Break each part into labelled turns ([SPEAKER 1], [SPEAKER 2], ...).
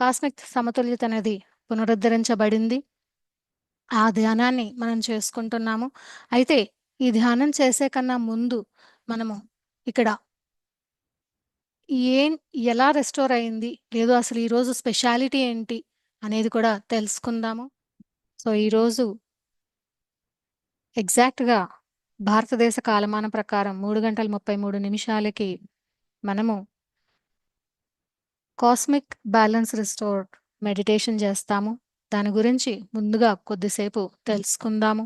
[SPEAKER 1] Cosmic సమతుల్యత అనేది పునరుద్ధరించబడింది. ఆ ధ్యానాన్ని మనం చేసుకుంటున్నాము. అయితే ఈ ధ్యానం చేసే కన్నా ముందు మనము ఇక్కడ ఏం ఎలా రెస్టోర్ అయింది? లేదు అసలు ఈరోజు స్పెషాలిటీ ఏంటి? అనేది కూడా తెలుసుకుందాము. సో, ఈరోజు ఎగ్జాక్ట్‌గా భారతదేశ కాలమానం ప్రకారం 3:33 మనము కాస్మిక్ బ్యాలెన్స్ రిస్టోర్డ్ మెడిటేషన్ చేస్తాము. దాని గురించి ముందుగా కొద్దిసేపు తెలుసుకుందాము.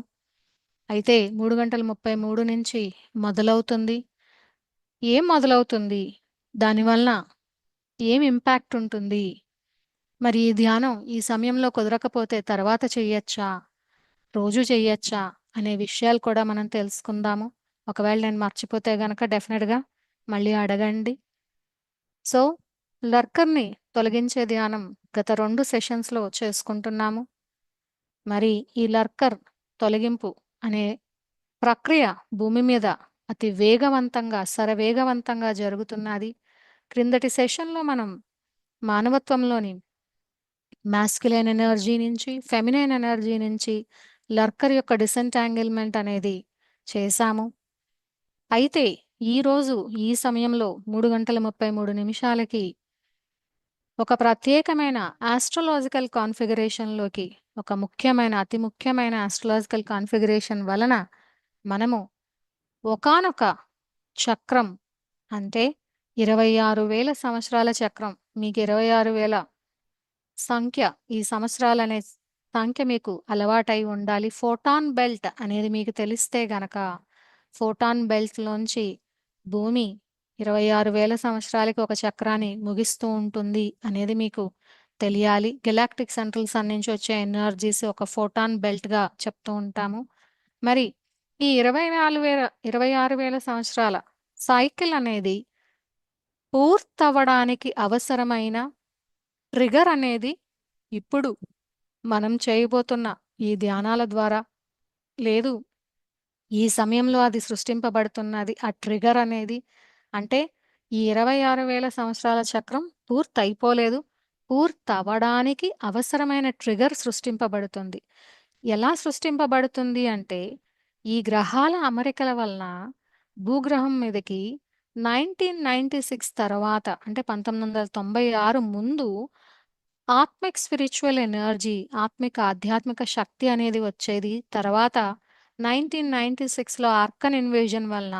[SPEAKER 1] అయితే 3:33 నుంచి మొదలవుతుంది. ఏం మొదలవుతుంది? దానివలన ఏం ఇంపాక్ట్ ఉంటుంది? మరి ఈ ధ్యానం ఈ సమయంలో కుదరకపోతే తర్వాత చెయ్యొచ్చా? రోజు చెయ్యొచ్చా? అనే విషయాలు కూడా మనం తెలుసుకుందాము. ఒకవేళ నేను మర్చిపోతే గనక డెఫినెట్‌గా మళ్ళీ అడగండి. సో, లర్కర్‌ని తొలగించే ధ్యానం గత 2 సెషన్స్‌లో చేసుకుంటున్నాము. మరి ఈ లర్కర్ తొలగింపు అనే ప్రక్రియ భూమి మీద అతి వేగవంతంగా, శరవేగవంతంగా జరుగుతున్నది. క్రిందటి సెషన్‌లో మనం మానవత్వంలోని మాస్క్యులైన్ ఎనర్జీ నుంచి, ఫెమినైన్ ఎనర్జీ నుంచి లర్కర్ యొక్క డిసెంటాంగిల్‌మెంట్ అనేది చేశాము. అయితే ఈరోజు ఈ సమయంలో 3:33 ఒక ప్రత్యేకమైన ఆస్ట్రోలాజికల్ కాన్ఫిగరేషన్‌లోకి ఒక ముఖ్యమైన, అతి ముఖ్యమైన ఆస్ట్రోలాజికల్ కాన్ఫిగరేషన్ వలన మనము ఒకానొక చక్రం అంటే 26,000 సంవత్సరాల చక్రం. మీకు 26,000 సంఖ్య, ఈ సంవత్సరాలనే సంఖ్య మీకు అలవాటై ఉండాలి. ఫోటాన్ బెల్ట్ అనేది మీకు తెలిస్తే గనక, ఫోటాన్ బెల్ట్‌లోంచి భూమి 26,000 సంవత్సరాలకి ఒక చక్రాన్ని ముగిస్తూ ఉంటుంది అనేది మీకు తెలియాలి. గెలాక్టిక్ సెంట్రల్ సన్ నుంచి వచ్చే ఎనర్జీస్ ఒక ఫోటాన్ బెల్ట్‌గా చెప్తూ ఉంటాము. మరి ఈ 26,000 సంవత్సరాల సైకిల్ అనేది పూర్తవ్వడానికి అవసరమైన ట్రిగర్ అనేది ఇప్పుడు మనం చేయబోతున్న ఈ ధ్యానాల ద్వారా, లేదు ఈ సమయంలో అది సృష్టింపబడుతున్నది. ఆ ట్రిగర్ అనేది అంటే ఈ 26,000 సంవత్సరాల చక్రం పూర్తయిపోలేదు. పూర్తవ్వడానికి అవసరమైన ట్రిగర్ సృష్టింపబడుతుంది. ఎలా సృష్టింపబడుతుంది అంటే, ఈ గ్రహాల అమరికల వలన భూగ్రహం మీదకి 1996 తర్వాత అంటే 1996 ముందు ఆత్మిక్ స్పిరిచువల్ ఎనర్జీ, ఆత్మిక ఆధ్యాత్మిక శక్తి అనేది వచ్చేది. తర్వాత 1996లో ఆర్కన్ ఇన్వేజన్ వలన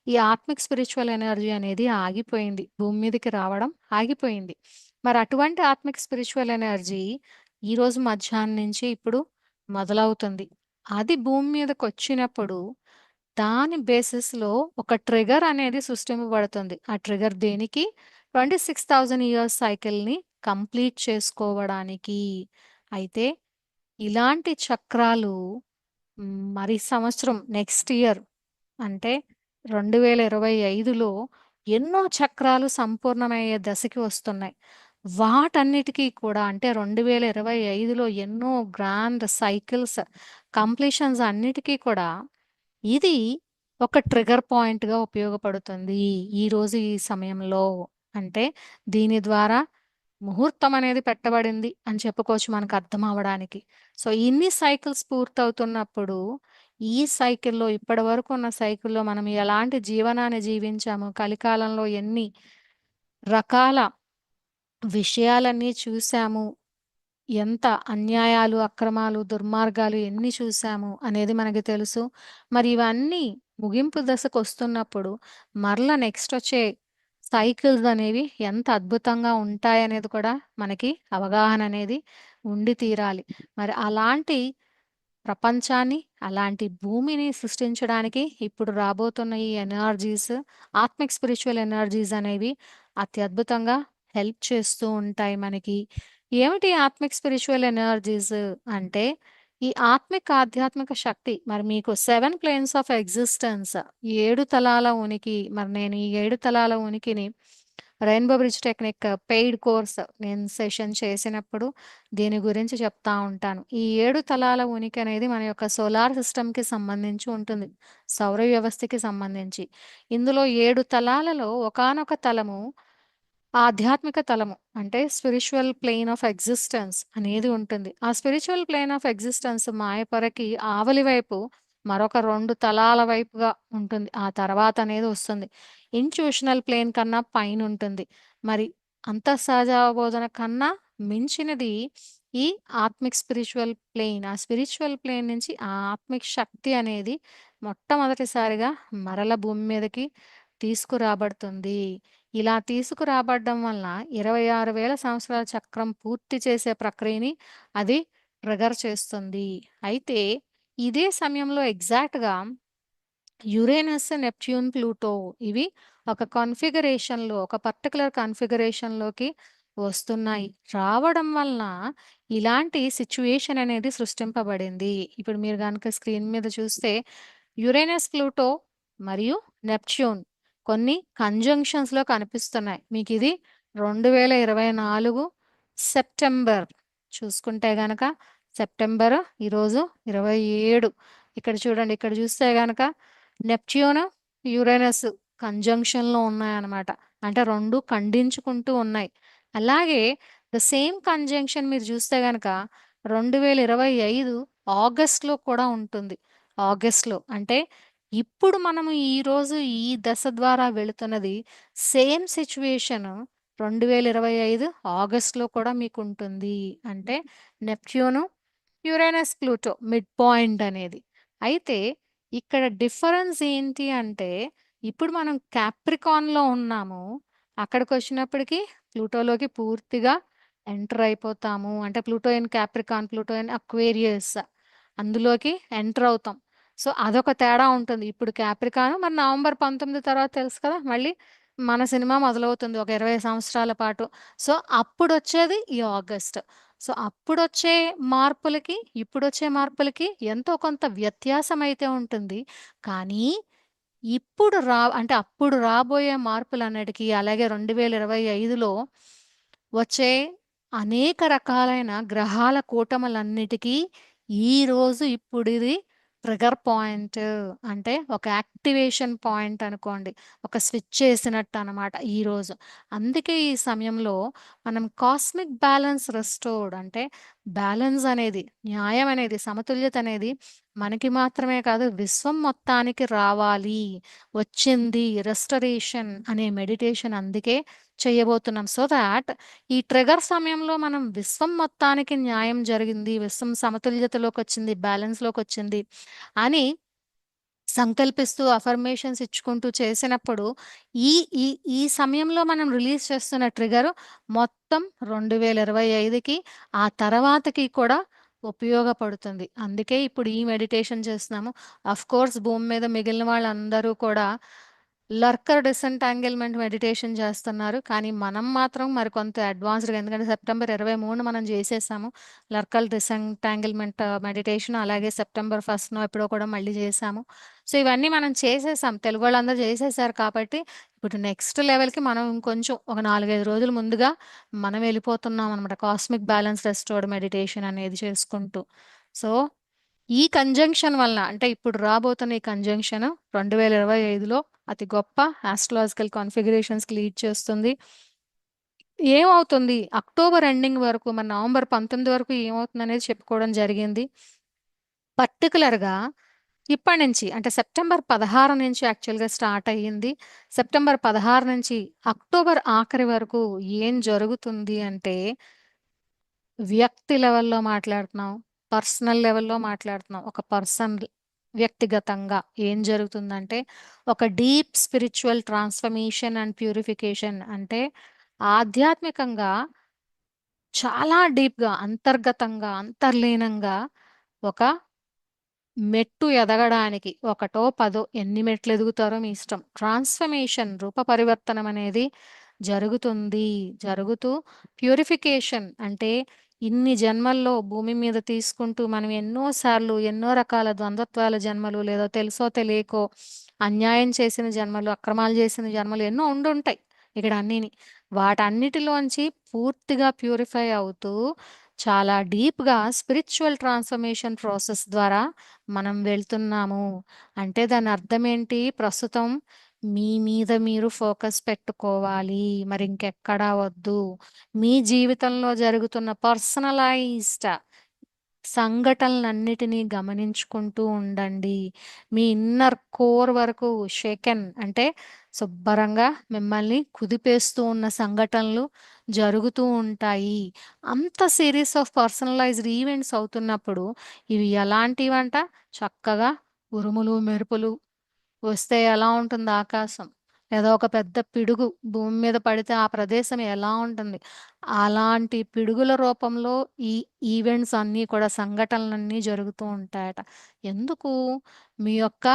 [SPEAKER 1] ఈ ఆత్మిక్ స్పిరిచువల్ ఎనర్జీ అనేది ఆగిపోయింది. భూమి మీదకి రావడం ఆగిపోయింది. మరి అటువంటి ఆత్మిక్ స్పిరిచువల్ ఎనర్జీ ఈరోజు మధ్యాహ్నం నుంచి ఇప్పుడు మొదలవుతుంది. అది భూమి మీదకొచ్చినప్పుడు దాని బేసిస్‌లో ఒక ట్రిగర్ అనేది సృష్టింపబడుతుంది. ఆ ట్రిగర్ దేనికి? 26,000 ఇయర్స్ సైకిల్‌ని కంప్లీట్ చేసుకోవడానికి. అయితే ఇలాంటి చక్రాలు మరి సంవత్సరం నెక్స్ట్ ఇయర్ అంటే 2025లో ఎన్నో చక్రాలు సంపూర్ణమయ్యే దశకి వస్తున్నాయి. వాటన్నిటికీ కూడా అంటే 2025లో ఎన్నో గ్రాండ్ సైకిల్స్ కంప్లీషన్స్ అన్నిటికీ కూడా ఇది ఒక ట్రిగర్ పాయింట్‌గా ఉపయోగపడుతుంది. ఈరోజు ఈ సమయంలో. అంటే దీని ద్వారా ముహూర్తం అనేది పెట్టబడింది అని చెప్పుకోవచ్చు మనకు అర్థం అవ్వడానికి. సో, ఇన్ని సైకిల్స్ పూర్తవుతున్నప్పుడు, ఈ సైకిల్‌లో ఇప్పటివరకు ఉన్న సైకిల్‌లో మనం ఎలాంటి జీవనాన్ని జీవించాము, కలికాలంలో ఎన్ని రకాల విషయాలన్నీ చూసాము, ఎంత అన్యాయాలు, అక్రమాలు, దుర్మార్గాలు ఎన్ని చూసాము అనేది మనకి తెలుసు. మరి ఇవన్నీ ముగింపు దశకొస్తున్నప్పుడు మరల నెక్స్ట్ వచ్చే సైకిల్స్ అనేవి ఎంత అద్భుతంగా ఉంటాయనేది కూడా మనకి అవగాహన అనేది ఉండి తీరాలి. మరి అలాంటి ప్రపంచాన్ని, అలాంటి భూమిని సృష్టించడానికి ఇప్పుడు రాబోతున్న ఈ ఎనర్జీస్, ఆత్మిక్ స్పిరిచువల్ ఎనర్జీస్ అనేవి అత్యద్భుతంగా హెల్ప్ చేస్తూ ఉంటాయి మనకి. ఏమిటి ఆత్మిక్ స్పిరిచువల్ ఎనర్జీస్ అంటే, ఈ ఆత్మిక ఆధ్యాత్మిక శక్తి మరి మీకు 7 ప్లేన్స్ ఆఫ్ ఎగ్జిస్టెన్స్ 7 తలాల ఉనికి. మరి నేను ఈ 7 తలాల ఉనికిని rainbow bridge technique paid course నేను సెషన్ చేసినప్పుడు దీని గురించి చెప్తా ఉంటాను. ఈ 7 తలాల ఉనికి అనేది మన యొక్క సోలార్ సిస్టమ్‌కి సంబంధించి ఉంటుంది. సౌర వ్యవస్థకి సంబంధించి. ఇందులో 7 తలాలలో ఒకానొక తలము ఆధ్యాత్మిక తలము అంటే స్పిరిచువల్ ప్లేన్ ఆఫ్ ఎగ్జిస్టెన్స్ అనేది ఉంటుంది. ఆ స్పిరిచువల్ ప్లేన్ ఆఫ్ ఎగ్జిస్టెన్స్ మాయపరకి ఆవలి వైపు మరొక 2 తలాల వైపుగా ఉంటుంది. ఆ తర్వాత అనేది వస్తుంది. ఇన్‌ట్యూషనల్ ప్లేన్ కన్నా పైనుంటుంది. మరి అంతఃసహజ అవబోధన కన్నా మించినది ఈ ఆత్మిక్ స్పిరిచువల్ ప్లేన్. ఆ స్పిరిచువల్ ప్లేన్ నుంచి ఆ ఆత్మిక శక్తి అనేది మొట్టమొదటిసారిగా మరల భూమి మీదకి తీసుకురాబడుతుంది. ఇలా తీసుకురాబడ్డం వలన 26,000 సంవత్సరాల చక్రం పూర్తి చేసే ప్రక్రియని అది ట్రిగర్ చేస్తుంది. అయితే ఇదే సమయంలో ఎగ్జాక్ట్‌గా యురేనస్, నెప్ట్యూన్, ప్లూటో ఇవి ఒక కాన్ఫిగరేషన్‌లో ఒక పర్టిక్యులర్ కాన్ఫిగరేషన్‌లోకి వస్తున్నాయి. రావడం వలన ఇలాంటి సిట్యుయేషన్ అనేది సృష్టింపబడింది. ఇప్పుడు మీరు గనుక స్క్రీన్ మీద చూస్తే యురేనస్, ప్లూటో మరియు నెప్ట్యూన్ కొన్ని కంజంక్షన్స్‌లో కనిపిస్తున్నాయి. మీకిది 2024 సెప్టెంబర్ చూసుకుంటే గనక సెప్టెంబర్ ఈరోజు 27 ఇక్కడ చూడండి. ఇక్కడ చూస్తే గనక నెప్ట్యూన్, యురేనస్ కంజంక్షన్‌లో ఉన్నాయన్నమాట. అంటే 2 ఖండించుకుంటూ ఉన్నాయి. అలాగే ద సేమ్ కంజంక్షన్ మీరు చూస్తే గనక 2025 ఆగస్ట్‌లో కూడా ఉంటుంది. ఆగస్ట్‌లో అంటే ఇప్పుడు మనము ఈరోజు ఈ దశ ద్వారా వెళుతున్నది సేమ్ సిట్యుయేషన్ 2025 ఆగస్ట్‌లో కూడా మీకుంటుంది. అంటే Neptune, Uranus, Pluto mid point అనేది. అయితే ఇక్కడ డిఫరెన్స్ ఏంటి అంటే ఇప్పుడు మనం క్యాప్రికాన్‌లో ఉన్నాము. అక్కడికొచ్చినప్పటికి ప్లూటోలోకి పూర్తిగా ఎంటర్ అయిపోతాము. అంటే Pluto in Capricorn, Pluto in Aquarius అందులోకి ఎంటర్ అవుతాం. సో, అదొక తేడా ఉంటుంది. ఇప్పుడు క్యాప్రికాన్ మరి నవంబర్ 19 తర్వాత తెలుసు కదా! మళ్ళీ మన సినిమా మొదలవుతుంది ఒక 20 సంవత్సరాల పాటు. సో, అప్పుడొచ్చేది ఈ ఆగస్ట్. సో, అప్పుడొచ్చే మార్పులకి, ఇప్పుడొచ్చే మార్పులకి ఎంతో కొంత వ్యత్యాసమైతే ఉంటుంది. కానీ ఇప్పుడు అంటే అప్పుడు రాబోయే మార్పులన్నిటికి అలాగే 2025లో వచ్చే అనేక రకాలైన గ్రహాల కూటములన్నిటికీ ఈరోజు ఇప్పుడిది ట్రిగర్ పాయింట్. అంటే ఒక యాక్టివేషన్ పాయింట్ అనుకోండి. ఒక స్విచ్ చేసినట్టనమాట ఈరోజు. అందుకే ఈ సమయంలో మనం కాస్మిక్ బ్యాలెన్స్ రెస్టోర్డ్ అంటే బ్యాలెన్స్ అనేది, న్యాయం అనేది, సమతుల్యత అనేది మనకి మాత్రమే కాదు విశ్వం మొత్తానికి రావాలి. వచ్చింది రెస్టరేషన్ అనే మెడిటేషన్ అందుకే చేయబోతున్నాం. సో థాట్ ఈ ట్రిగర్ సమయంలో మనం విశ్వం మొత్తానికి న్యాయం జరిగింది. విశ్వం సమతుల్యతలోకొచ్చింది, బ్యాలెన్స్‌లోకొచ్చింది అని సంకల్పిస్తూ అఫర్మేషన్స్ ఇచ్చుకుంటూ చేసినప్పుడు ఈ ఈ ఈ సమయంలో మనం రిలీజ్ చేస్తున్న ట్రిగర్ మొత్తం 2025కి ఆ తర్వాతకి కూడా ఉపయోగపడుతుంది. అందుకే ఇప్పుడు ఈ మెడిటేషన్ చేస్తున్నాము. ఆఫ్‌కోర్స్ భూమి మీద మిగిలిన వాళ్ళందరూ కూడా లర్కర్ డిసెంటాంగిల్‌మెంట్ మెడిటేషన్ చేస్తున్నారు. కానీ మనం మాత్రం మరికొంత అడ్వాన్స్‌డ్‌గా ఎందుకంటే సెప్టెంబర్ 23 మనం చేసేసాము. లర్కర్ డిసెంటాంగిల్‌మెంట్ మెడిటేషన్ అలాగే సెప్టెంబర్ 1నో ఎప్పుడో కూడా మళ్ళీ చేశాము. సో, ఇవన్నీ మనం చేసేసాం. తెలుగోళ్ళందరూ చేసేసారు కాబట్టి, ఇప్పుడు నెక్స్ట్ లెవెల్‌కి మనం ఇంకొంచెం ఒక 4, 5 రోజులు ముందుగా మనం వెళ్ళిపోతున్నామనమాట. కాస్మిక్ బ్యాలెన్స్ రెస్టోర్డ్ మెడిటేషన్ అనేది చేసుకుంటూ. సో, ఈ కంజంక్షన్ వలన అంటే ఇప్పుడు రాబోతున్న ఈ కంజంక్షన్ 2025లో అతి గొప్ప ఆస్ట్రాలాజికల్ కాన్ఫిగరేషన్స్‌కి లీడ్ చేస్తుంది. ఏమవుతుంది అక్టోబర్ ఎండింగ్ వరకు మన నవంబర్ 19 వరకు ఏమవుతుందనేది చెప్పుకోవడం జరిగింది. పర్టిక్యులర్‌గా ఇప్పటి నుంచి అంటే సెప్టెంబర్ 16 నుంచి యాక్చువల్‌గా స్టార్ట్ అయ్యింది. సెప్టెంబర్ 16 నుంచి అక్టోబర్ ఆఖరి వరకు ఏం జరుగుతుంది అంటే, వ్యక్తి లెవెల్‌లో మాట్లాడుతున్నాం. పర్సనల్ లెవెల్‌లో మాట్లాడుతున్నాం. ఒక పర్సన్ వ్యక్తిగతంగా ఏం జరుగుతుందంటే, ఒక deep spiritual transformation and purification అంటే ఆధ్యాత్మికంగా చాలా డీప్‌గా, అంతర్గతంగా, అంతర్లీనంగా ఒక మెట్టు ఎదగడానికి ఒకటో, పదో ఎన్ని మెట్లు ఎదుగుతారో మీ ఇష్టం. ట్రాన్స్‌ఫర్మేషన్ రూప పరివర్తనం అనేది జరుగుతుంది. జరుగుతూ ప్యూరిఫికేషన్ అంటే ఇన్ని జన్మల్లో భూమి మీద తీసుకుంటూ మనం ఎన్నో సార్లు, ఎన్నో రకాల ద్వంద్వత్వాల జన్మలు లేదా తెలుసో తెలియకో అన్యాయం చేసిన జన్మలు, అక్రమాలు చేసిన జన్మలు ఎన్నో ఉండుంటాయి ఇక్కడ అన్నీని. వాటన్నిటిలోంచి పూర్తిగా ప్యూరిఫై అవుతూ చాలా డీప్‌గా స్పిరిచ్యువల్ ట్రాన్స్‌ఫర్మేషన్ ప్రాసెస్ ద్వారా మనం వెళ్తున్నాము. అంటే దాని అర్థం ఏంటి? ప్రస్తుతం మీ మీద మీరు ఫోకస్ పెట్టుకోవాలి. మరి ఇంకెక్కడా వద్దు. మీ జీవితంలో జరుగుతున్న పర్సనలైజ్డ్ సంఘటనలన్నిటినీ గమనించుకుంటూ ఉండండి. మీ ఇన్నర్ కోర్ వరకు షేకెన్ అంటే శుబ్బరంగా మిమ్మల్ని కుదిపేస్తూ ఉన్న సంఘటనలు జరుగుతూ ఉంటాయి. అంత సీరీస్ ఆఫ్ పర్సనలైజ్డ్ ఈవెంట్స్ అవుతున్నప్పుడు ఇవి ఎలాంటివంట? చక్కగా ఉరుములు, మెరుపులు వస్తే ఎలా ఉంటుంది ఆకాశం? లేదా ఒక పెద్ద పిడుగు భూమి మీద పడితే ఆ ప్రదేశం ఎలా ఉంటుంది? అలాంటి పిడుగుల రూపంలో ఈ ఈవెంట్స్ అన్నీ కూడా సంఘటనలన్నీ జరుగుతూ ఉంటాయట. ఎందుకు? మీ యొక్క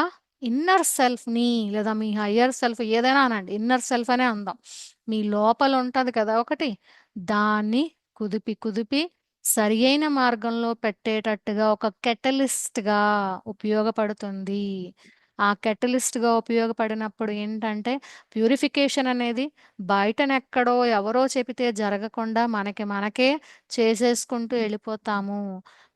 [SPEAKER 1] ఇన్నర్ సెల్ఫ్‌ని లేదా మీ హయ్యర్ సెల్ఫ్ ఏదైనా అనండి. ఇన్నర్ సెల్ఫ్ అనే అందాం. మీ లోపల ఉంటది కదా ఒకటి. దాన్ని కుదిపి కుదిపి సరియైన మార్గంలో పెట్టేటట్టుగా ఒక కెటలిస్ట్‌గా ఉపయోగపడుతుంది. ఆ కెటలిస్ట్‌గా ఉపయోగపడినప్పుడు ఏంటంటే, ప్యూరిఫికేషన్ అనేది బయటనెక్కడో ఎవరో చెబితే జరగకుండా మనకి మనకే చేసేసుకుంటూ ఎళ్ళిపోతాము.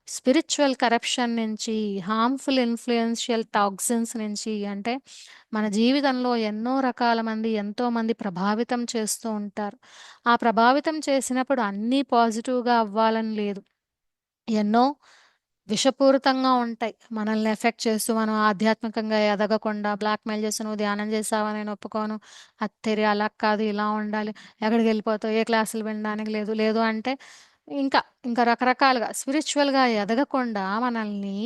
[SPEAKER 1] స్పిరిచ్యువల్ కరప్షన్ నుంచి, హార్మ్‌ఫుల్ ఇన్‌ఫ్లుయెన్షియల్ టాక్సిన్స్ నుంచి అంటే, మన జీవితంలో ఎన్నో రకాల మంది, ఎంతోమంది ప్రభావితం చేస్తూ ఉంటారు. ఆ ప్రభావితం చేసినప్పుడు అన్నీ పాజిటివ్‌గా అవ్వాలని లేదు. ఎన్నో విషపూరితంగా ఉంటాయి. మనల్ని ఎఫెక్ట్ చేస్తూ మనం ఆధ్యాత్మికంగా ఎదగకుండా బ్లాక్‌మెయిల్ చేసి "నువ్వు ధ్యానం చేసావా? నేను ఒప్పుకోను. అత్తెరి అలా కాదు, ఇలా ఉండాలి. ఎక్కడికెళ్ళిపోతావు? ఏ క్లాసులు వినడానికి లేదు." లేదు అంటే ఇంకా, ఇంకా రకరకాలుగా స్పిరిచ్యువల్‌గా ఎదగకుండా మనల్ని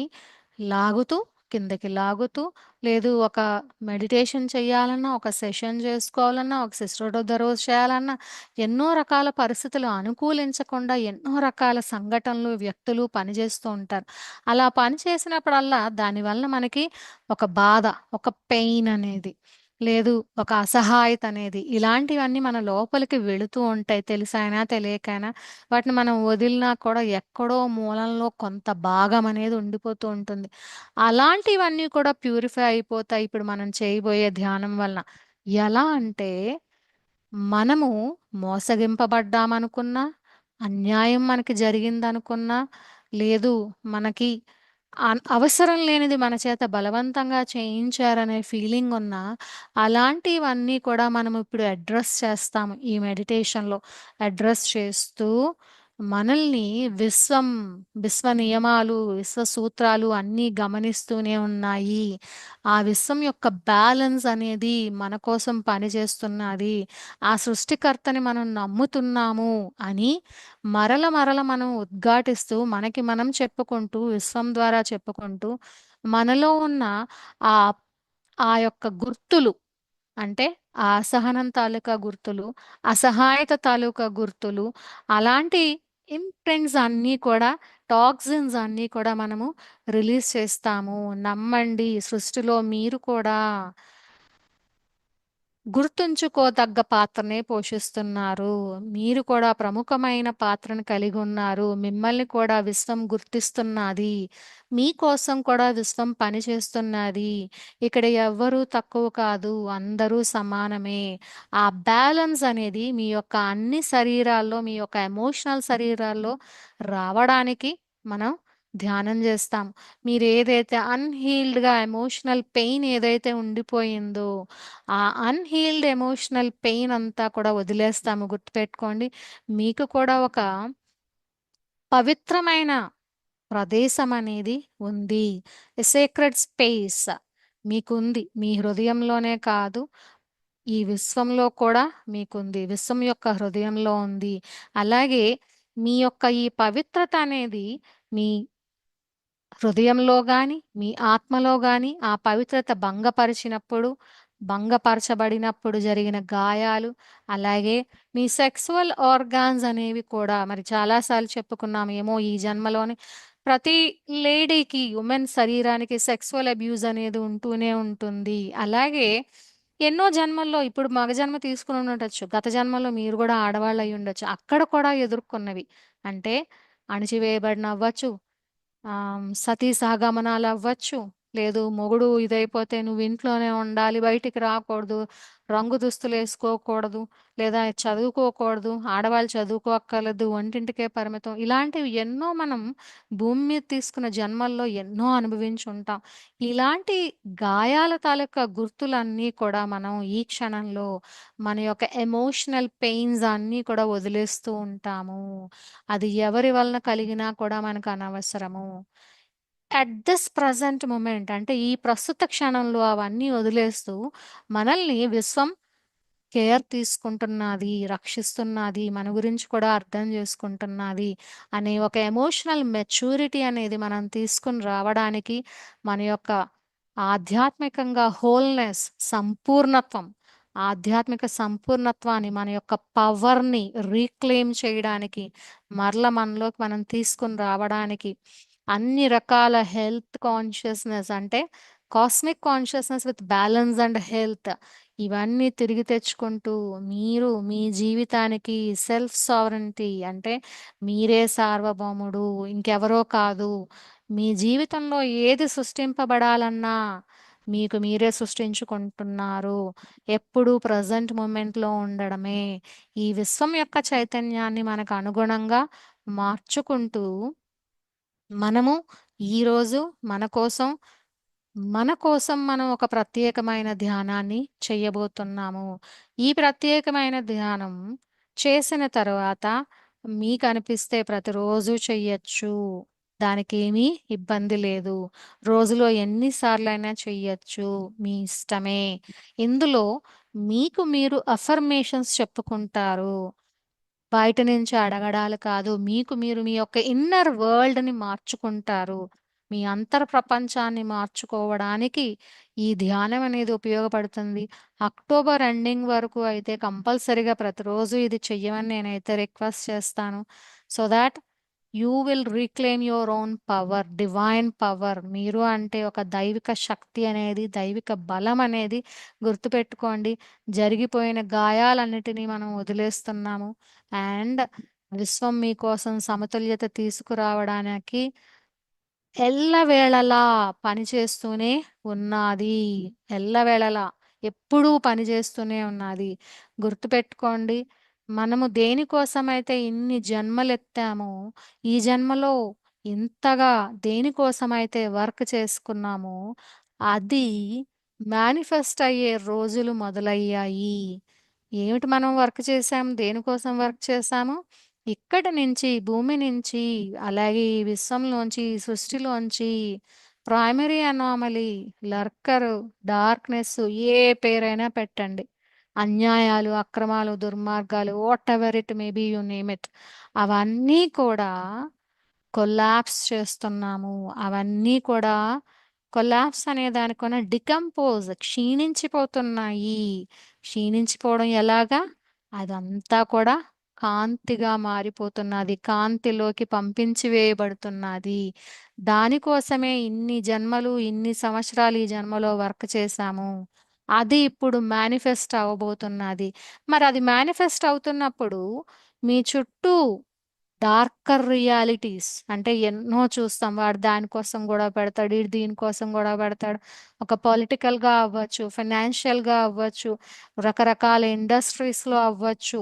[SPEAKER 1] లాగుతూ, కిందకి లాగుతూ లేదు ఒక మెడిటేషన్ చేయాలన్నా, ఒక సెషన్ చేసుకోవాలన్నా, ఒక సిస్టర్ ఆఫ్ ద రోజ్ చేయాలన్నా ఎన్నో రకాల పరిస్థితులు అనుకూలించకుండా ఎన్నో రకాల సంఘటనలు, వ్యక్తులు పనిచేస్తూ ఉంటారు. అలా పని చేసినప్పుడల్లా దానివలన మనకి ఒక బాధ, ఒక పెయిన్ అనేది, లేదు ఒక అసహాయత అనేది ఇలాంటివన్నీ మన లోపలికి వెళుతూ ఉంటాయి. తెలిసైనా, తెలియకైనా. వాటిని మనం వదిలినా కూడా ఎక్కడో మూలంలో కొంత భాగం అనేది ఉండిపోతూ ఉంటుంది. అలాంటివన్నీ కూడా ప్యూరిఫై అయిపోతాయి ఇప్పుడు మనం చేయబోయే ధ్యానం వలన. ఎలా అంటే మనము మోసగింపబడ్డామనుకున్నా, అన్యాయం మనకి జరిగిందనుకున్నా, లేదు మనకి అవసరం లేనిది మన చేత బలవంతంగా చేయించారనే ఫీలింగున్నా, అలాంటివన్నీ కూడా మనం ఇప్పుడు అడ్రెస్ చేస్తాము ఈ మెడిటేషన్‌లో. అడ్రెస్ చేస్తూ మనల్ని విశ్వ నియమాలు, విశ్వ సూత్రాలు అన్నీ గమనిస్తూనే ఉన్నాయి. ఆ విశ్వం యొక్క బ్యాలెన్స్ అనేది మన కోసం పనిచేస్తున్నది. ఆ సృష్టికర్తని మనం నమ్ముతున్నాము అని మరల మరల మనం ఉద్ఘాటిస్తూ మనకి మనం చెప్పుకుంటూ, విశ్వం ద్వారా చెప్పుకుంటూ, మనలో ఉన్న ఆ ఆ యొక్క గుర్తులు అంటే ఆ అసహనం తాలూకా గుర్తులు, అసహాయత తాలూకా గుర్తులు, అలాంటి ఇంప్రింట్స్ అన్నీ కూడా, టాక్సిన్స్ అన్నీ కూడా మనము రిలీజ్ చేస్తాము. నమ్మండి సృష్టిలో మీరు కూడా గుర్తుంచుకోదగ్గ పాత్రనే పోషిస్తున్నారు. మీరు కూడా ప్రముఖమైన పాత్రను కలిగి ఉన్నారు. మిమ్మల్ని కూడా విశ్వం గుర్తిస్తున్నది. మీకోసం కూడా విశ్వం పనిచేస్తున్నది. ఇక్కడ ఎవ్వరూ తక్కువ కాదు. అందరూ సమానమే. ఆ బ్యాలెన్స్ అనేది మీ యొక్క అన్ని శరీరాల్లో, మీ యొక్క ఎమోషనల్ శరీరాల్లో రావడానికి మనం ధ్యానం చేస్తాం. మీరేదైతే అన్‌హీల్డ్‌గా ఎమోషనల్ పెయిన్ ఏదైతే ఉండిపోయిందో ఆ అన్‌హీల్డ్ ఎమోషనల్ పెయిన్ అంతా కూడా వదిలేస్తాము గుర్తుపెట్టుకోండి. మీకు కూడా ఒక పవిత్రమైన ప్రదేశం అనేది ఉంది. ఎ సేక్రెడ్ స్పేస్ మీకుంది. మీ హృదయంలోనే కాదు, ఈ విశ్వంలో కూడా మీకుంది. విశ్వం యొక్క హృదయంలో ఉంది. అలాగే మీ యొక్క ఈ పవిత్రత అనేది మీ హృదయంలో గాని, మీ ఆత్మలో గాని ఆ పవిత్రత భంగపరచబడినప్పుడు జరిగిన గాయాలు, అలాగే మీ సెక్సువల్ ఆర్గాన్స్ అనేవి కూడా మరి చాలా సార్లు చెప్పుకున్నాం. ఏమో ఈ జన్మలోని ప్రతి లేడీకి, వుమెన్ శరీరానికి సెక్సువల్ అబ్యూజ్ అనేది ఉంటూనే ఉంటుంది. అలాగే ఎన్నో జన్మల్లో ఇప్పుడు మగ జన్మ తీసుకొని ఉండొచ్చు. గత జన్మలో మీరు గూడా ఆడవాళ్ళయ్యుండొచ్చు. అక్కడ కూడా ఎదుర్కొన్నవి. అంటే అణిచివేయబడిన అవ్వచ్చు, సతీ సహగమనాలవ్వచ్చు. లేదు మొగుడు ఇదైపోతే నువ్వు ఇంట్లోనే ఉండాలి, బయటికి రాకూడదు, రంగు దుస్తులు వేసుకోకూడదు, లేదా చదువుకోకూడదు, ఆడవాళ్ళు చదువుకోక్కర్లేదు, వంటింటికే పరిమితం. ఇలాంటివి ఎన్నో మనం భూమి మీద తీసుకున్న జన్మల్లో ఎన్నో అనుభవించి ఉంటాం. ఇలాంటి గాయాల తాలూకా గుర్తులన్నీ కూడా మనం ఈ క్షణంలో మన యొక్క ఎమోషనల్ పెయిన్స్ అన్నీ కూడా వదిలేస్తూ ఉంటాము. అది ఎవరి వలన కలిగినా కూడా మనకు అనవసరము. అట్ దిస్ ప్రెజెంట్ మొమెంట్ అంటే ఈ ప్రస్తుత క్షణంలో అవన్నీ వదిలేస్తూ మనల్ని విశ్వం కేర్ తీసుకుంటున్నది, రక్షిస్తున్నది, మన గురించి కూడా అర్థం చేసుకుంటున్నది అనే ఒక ఎమోషనల్ మెచ్యూరిటీ అనేది మనం తీసుకొని రావడానికి మన యొక్క ఆధ్యాత్మికంగా హోల్‌నెస్ సంపూర్ణత్వం, ఆధ్యాత్మిక సంపూర్ణత్వాన్ని మన యొక్క పవర్‌ని రీక్లెయిమ్ చేయడానికి, మరల మనలోకి మనం తీసుకొని రావడానికి అన్ని రకాల హెల్త్ కాన్షియస్‌నెస్ అంటే cosmic consciousness with balance and health ఇవన్నీ తిరిగి తెచ్చుకుంటూ మీరు మీ జీవితానికి సెల్ఫ్ సావరెంటీ అంటే మీరే సార్వభౌముడు, ఇంకెవరో కాదు. మీ జీవితంలో ఏది సృష్టింపబడాలన్నా మీకు మీరే సృష్టించుకుంటున్నారు. ఎప్పుడూ ప్రెజెంట్ మూమెంట్‌లో ఉండడమే. ఈ విశ్వం యొక్క చైతన్యాన్ని మనకు అనుగుణంగా మార్చుకుంటూ మనము ఈరోజు మన కోసం, మన కోసం మనం ఒక ప్రత్యేకమైన ధ్యానాన్ని చెయ్యబోతున్నాము. ఈ ప్రత్యేకమైన ధ్యానం చేసిన తర్వాత మీకనిపిస్తే ప్రతిరోజు చెయ్యొచ్చు. దానికేమీ ఇబ్బంది లేదు. రోజులో ఎన్ని సార్లైనా చెయ్యొచ్చు. మీ ఇష్టమే. ఇందులో మీకు మీరు అఫర్మేషన్స్ చెప్పుకుంటారు. బయట నుంచి అడగడాలు కాదు. మీకు మీరు మీ యొక్క ఇన్నర్ వరల్డ్‌ని మార్చుకుంటారు. మీ అంతర్ ప్రపంచాన్ని మార్చుకోవడానికి ఈ ధ్యానం అనేది ఉపయోగపడుతుంది. అక్టోబర్ ఎండింగ్ వరకు అయితే కంపల్సరీగా ప్రతిరోజు ఇది చెయ్యమని నేనైతే రిక్వెస్ట్ చేస్తాను. So thought you will reclaim your own power, divine power. మీరు అంటే ఒక దైవిక శక్తి అనేది, దైవిక బలం అనేది గుర్తుపెట్టుకోండి. జరిగిపోయిన గాయాలన్నిటిని మనం వదిలేస్తున్నాము. అండ్ విశ్వం మీకోసం సమతుల్యత తీసుకురావడానికి ఎల్లవేళలా పనిచేస్తూనే ఉన్నాది. ఎల్లవేళలా ఎప్పుడూ పనిచేస్తూనే ఉన్నది. గుర్తుపెట్టుకోండి. మనము దేనికోసమైతే ఇన్ని జన్మలెత్తామో, ఈ జన్మలో ఇంతగా దేనికోసమైతే వర్క్ చేసుకున్నామో, అది మేనిఫెస్ట్ అయ్యే రోజులు మొదలయ్యాయి. ఏమిటి మనం వర్క్ చేశాం? దేనికోసం వర్క్ చేశాము? ఇక్కడి నుంచి, భూమి నుంచి, అలాగే ఈ విశ్వంలోంచి, ఈ సృష్టిలోంచి ప్రైమరీ అనామలీ, లర్కరు, డార్క్‌నెస్సు ఏ పేరైనా పెట్టండి. అన్యాయాలు, అక్రమాలు, దుర్మార్గాలు whatever it may be you name it. అవన్నీ కూడా కొలాప్స్ చేస్తున్నాము. అవన్నీ కూడా కొలాప్స్ అనే దానికన్నా డికంపోజ్ క్షీణించిపోతున్నాయి. క్షీణించిపోవడం ఎలాగా? అదంతా కూడా కాంతిగా మారిపోతున్నది. కాంతిలోకి పంపించి వేయబడుతున్నది. దానికోసమే ఇన్ని జన్మలు, ఇన్ని సంవత్సరాలు ఈ జన్మలో వర్క్ చేశాము. అది ఇప్పుడు మేనిఫెస్ట్ అవ్వబోతున్నది. మరి అది మేనిఫెస్ట్ అవుతున్నప్పుడు మీ చుట్టూ డార్కర్ రియాలిటీస్ అంటే ఎన్నో చూస్తాం. వాడు దానికోసం గొడవ పెడతాడు. ఈడు దీనికోసం గొడవ పెడతాడు. ఒక పొలిటికల్‌గా అవ్వచ్చు, ఫైనాన్షియల్‌గా అవ్వచ్చు, రకరకాల ఇండస్ట్రీస్‌లో అవ్వచ్చు.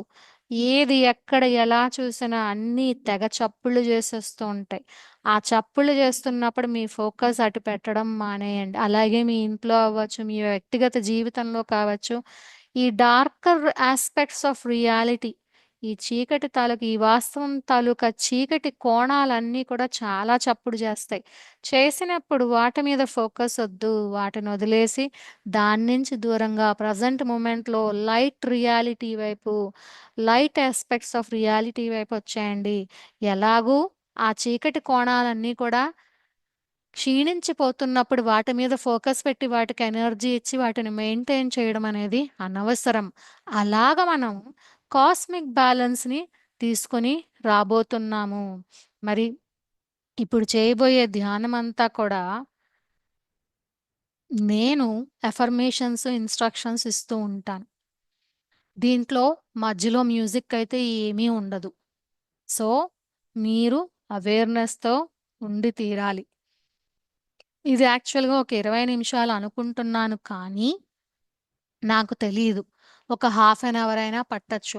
[SPEAKER 1] ఏది ఎక్కడ ఎలా చూసినా అన్నీ తెగ చప్పుళ్ళు చేసేస్తూ ఉంటాయి. ఆ చప్పుళ్ళు చేస్తున్నప్పుడు మీ ఫోకస్ అటు పెట్టడం మానేయండి. అలాగే మీ ఇంట్లో అవ్వచ్చు, మీ వ్యక్తిగత జీవితంలో కావచ్చు. ఈ డార్కర్ యాస్పెక్ట్స్ ఆఫ్ రియాలిటీ ఈ చీకటి తాలూకు ఈ వాస్తవం తాలూకా చీకటి కోణాలన్నీ కూడా చాలా చప్పుడు చేస్తాయి. చేసినప్పుడు వాటి మీద ఫోకస్ వద్దు. వాటిని వదిలేసి దాని నుంచి దూరంగా ప్రెజెంట్ మూమెంట్‌లో లైట్ రియాలిటీ వైపు, లైట్ ఆస్పెక్ట్స్ ఆఫ్ రియాలిటీ వైపు వచ్చేయండి. ఎలాగూ ఆ చీకటి కోణాలన్నీ కూడా క్షీణించిపోతున్నప్పుడు వాటి మీద ఫోకస్ పెట్టి వాటికి ఎనర్జీ ఇచ్చి వాటిని మెయింటైన్ చేయడం అనేది అనవసరం. అలాగ మనం కాస్మిక్ బ్యాలెన్స్‌ని తీసుకొని రాబోతున్నాము. మరి ఇప్పుడు చేయబోయే ధ్యానమంతా కూడా నేను అఫర్మేషన్స్, ఇన్‌స్ట్రక్షన్స్ ఇస్తూ ఉంటాను. దీంట్లో మధ్యలో మ్యూజిక్ అయితే ఏమీ ఉండదు. సో, మీరు అవేర్‌నెస్‌తో ఉండి తీరాలి. ఇది యాక్చువల్‌గా ఒక 20 నిమిషాలు అనుకుంటున్నాను కానీ, నాకు తెలీదు. ఒక హాఫ్ ఎన్ అవర్ అయినా పట్టొచ్చు.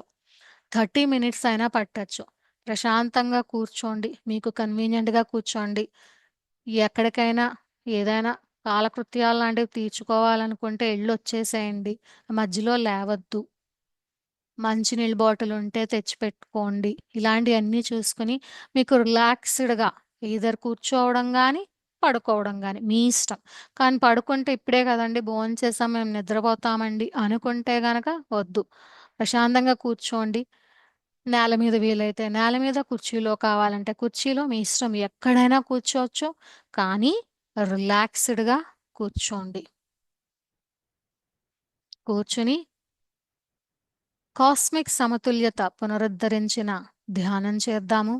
[SPEAKER 1] 30 మినిట్స్ అయినా పట్టొచ్చు. ప్రశాంతంగా కూర్చోండి. మీకు కన్వీనియంట్‌గా కూర్చోండి. ఎక్కడికైనా ఏదైనా కాలకృత్యాలు లాంటివి తీర్చుకోవాలనుకుంటే ఎళ్ళొచ్చేసేయండి. మధ్యలో లేవద్దు. మంచినీళ్ళ బాటిల్ ఉంటే తెచ్చిపెట్టుకోండి. ఇలాంటియన్నీ చూసుకొని మీకు రిలాక్స్‌డ్‌గా ఈదర్ కూర్చోవడం గానీ, పడుకోవడం గానీ మీ ఇష్టం. కానీ పడుకుంటే ఇప్పుడే కదండీ భోంచేసాం మేము నిద్రపోతామండి అనుకుంటే గనక వద్దు. ప్రశాంతంగా కూర్చోండి. నేల మీద వీలైతే నేల మీద, కుర్చీలో కావాలంటే కుర్చీలో మీ ఇష్టం. ఎక్కడైనా కూర్చోవచ్చు. కానీ రిలాక్స్‌డ్‌గా కూర్చోండి. కూర్చొని కాస్మిక్ సమతుల్యత పునరుద్ధరించిన ధ్యానం చేద్దాము.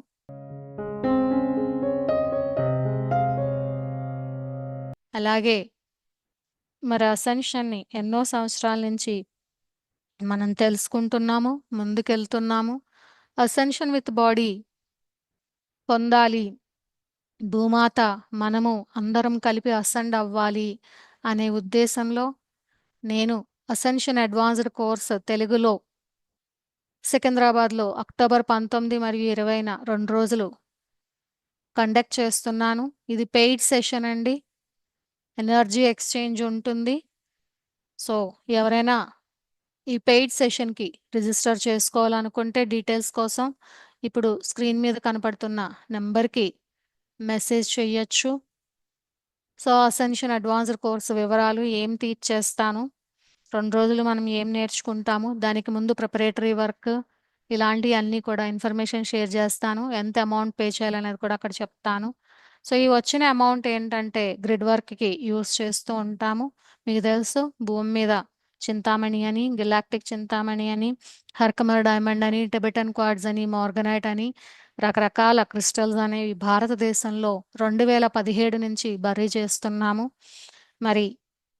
[SPEAKER 1] అలాగే మరి అసెన్షన్‌ని ఎన్నో సంవత్సరాల నుంచి మనం తెలుసుకుంటున్నాము, ముందుకెళ్తున్నాము. అసెన్షన్ విత్ బాడీ పొందాలి. భూమాత, మనము అందరం కలిపి అసెండ్ అవ్వాలి అనే ఉద్దేశంలో నేను అసెన్షన్ అడ్వాన్స్డ్ కోర్స్ తెలుగులో సికింద్రాబాద్‌లో అక్టోబర్ 19 మరియు 20న 2 రోజులు కండక్ట్ చేస్తున్నాను. ఇది పెయిడ్ సెషన్ అండి. ఎనర్జీ ఎక్స్‌చేంజ్ ఉంటుంది. సో, ఎవరైనా ఈ పెయిడ్ సెషన్‌కి రిజిస్టర్ చేసుకోవాలనుకుంటే డీటెయిల్స్ కోసం ఇప్పుడు స్క్రీన్ మీద కనపడుతున్న నంబర్‌కి మెసేజ్ చెయ్యొచ్చు. సో, అసెన్షన్ అడ్వాన్స్డ్ కోర్స్ వివరాలు ఏం టీచ్ చేస్తాను, 2 రోజులు మనం ఏం నేర్చుకుంటాము, దానికి ముందు ప్రిపరేటరీ వర్క్ ఇలాంటియన్నీ కూడా ఇన్ఫర్మేషన్ షేర్ చేస్తాను. ఎంత అమౌంట్ పే చేయాలనేది కూడా అక్కడ చెప్తాను. సో, ఈ వచ్చిన అమౌంట్ ఏంటంటే గ్రిడ్ వర్క్‌కి యూజ్ చేస్తూ ఉంటాము. మీకు తెలుసు భూమి మీద చింతామణి అని, గిలాక్టిక్ చింతామణి అని, హర్కమర్ డైమండ్ అని, టిబెటన్ క్వార్ట్జ్ అని, మార్గనైట్ అని రకరకాల క్రిస్టల్స్ అనేవి భారతదేశంలో 2017 నుంచి బర్రీ చేస్తున్నాము. మరి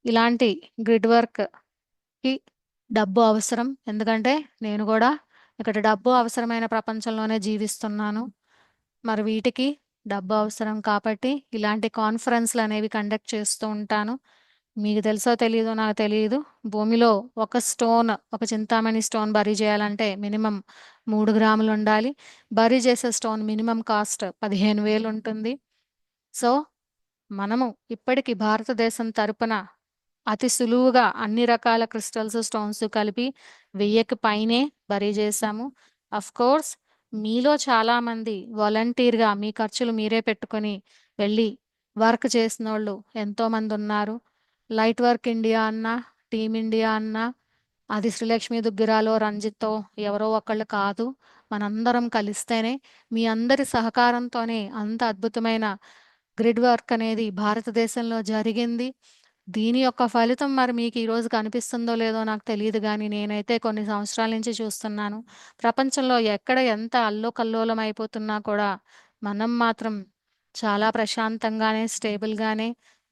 [SPEAKER 1] ఇలాంటి గ్రిడ్ వర్క్‌కి డబ్బు అవసరం. ఎందుకంటే నేను గూడా ఇక్కడ డబ్బు అవసరమైన ప్రపంచంలోనే జీవిస్తున్నాను. మరి వీటికి డబ్బు అవసరం కాబట్టి ఇలాంటి కాన్ఫరెన్స్‌లనేవి కండక్ట్ చేస్తూ ఉంటాను. మీకు తెలుసో తెలీదో నాకు తెలీదు. భూమిలో ఒక స్టోన్, ఒక చింతామణి స్టోన్ బరీ చేయాలంటే మినిమమ్ 3 గ్రాములుండాలి. బరీ చేసే స్టోన్ మినిమమ్ కాస్ట్ 15,000 ఉంటుంది. సో, మనము ఇప్పటికి భారతదేశం తరపున అతి సులువుగా అన్ని రకాల క్రిస్టల్స్, స్టోన్స్ కలిపి 1000కి పైనే బరీ చేశాము. ఆఫ్‌కోర్స్ మీలో చాలామంది వాలంటీర్‌గా మీ ఖర్చులు మీరే పెట్టుకొని వెళ్ళి వర్క్ చేసినోళ్ళు ఎంతోమందున్నారు. లైట్ వర్క్ ఇండియా అన్నా, టీమ్ ఇండియా అన్నా, అది శ్రీలక్ష్మి దుగ్గిరాలో, రంజితో ఎవరో ఒకళ్ళు కాదు. మనందరం కలిస్తేనే మీ అందరి సహకారంతోనే అంత అద్భుతమైన గ్రిడ్ వర్క్ అనేది భారతదేశంలో జరిగింది. దీని యొక్క ఫలితం మరి మీకు ఈరోజు కనిపిస్తుందో లేదో నాకు తెలీదు గానీ, నేనైతే కొన్ని సంవత్సరాల నుంచి చూస్తున్నాను. ప్రపంచంలో ఎక్కడ ఎంత అల్లోకల్లోలం అయిపోతున్నా కూడా, మనం మాత్రం చాలా ప్రశాంతంగానే, స్టేబుల్‌గానే,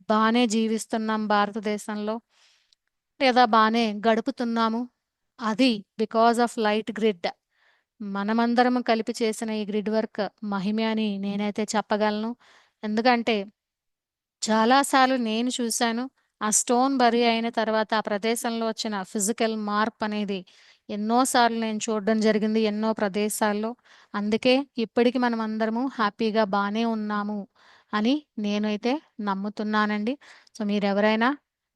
[SPEAKER 1] బానే జీవిస్తున్నాం భారతదేశంలో. లేదా బానే గడుపుతున్నాము. అది బికాస్ ఆఫ్ లైట్ గ్రిడ్. మనమందరము కలిపి చేసిన ఈ గ్రిడ్ వర్క్ మహిమే అని నేనైతే చెప్పగలను. ఎందుకంటే చాలా సార్లు నేను చూశాను. ఆ స్టోన్ బరీ అయిన తర్వాత ఆ ప్రదేశంలో వచ్చిన ఫిజికల్ మార్పనేది ఎన్నో సార్లు నేను చూడడం జరిగింది ఎన్నో ప్రదేశాల్లో. అందుకే ఇప్పటికి మనమందరము హ్యాపీగా బానే ఉన్నాము అని నేనైతే నమ్ముతున్నానండి. సో, మీరెవరైనా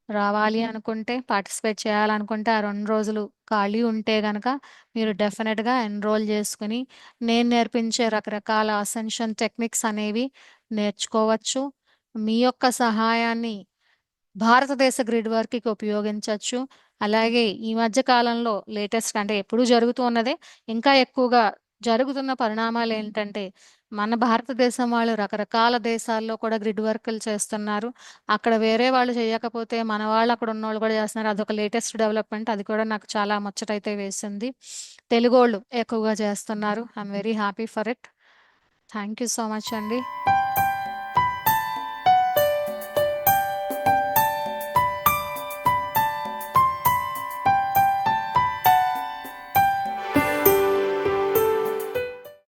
[SPEAKER 1] రావాలి అనుకుంటే, పార్టిసిపేట్ చేయాలనుకుంటే ఆ 2 రోజులు ఖాళీ ఉంటే గనక మీరు డెఫినిట్‌గా ఎన్‌రోల్ చేసుకొని నేను నేర్పించే రకరకాల అసెన్షన్ టెక్నిక్స్ అనేవి నేర్చుకోవచ్చు. మీ యొక్క సహాయాన్ని భారతదేశ గ్రిడ్ వర్క్‌కి ఉపయోగించొచ్చు. అలాగే ఈ మధ్య కాలంలో లేటెస్ట్ అంటే ఎప్పుడూ జరుగుతూ ఉన్నదే, ఇంకా ఎక్కువగా జరుగుతున్న పరిణామాలేంటంటే, మన భారతదేశం వాళ్ళు రకరకాల దేశాల్లో కూడా గ్రిడ్ వర్కులు చేస్తున్నారు. అక్కడ వేరే వాళ్ళు చేయకపోతే మన వాళ్ళు అక్కడ ఉన్నోళ్ళు కూడా చేస్తున్నారు. అదొక లేటెస్ట్ డెవలప్‌మెంట్. అది కూడా నాకు చాలా ముచ్చటైతే వేసింది. తెలుగోళ్ళు ఎక్కువగా చేస్తున్నారు. I am very happy for it. Thank you so much అండి.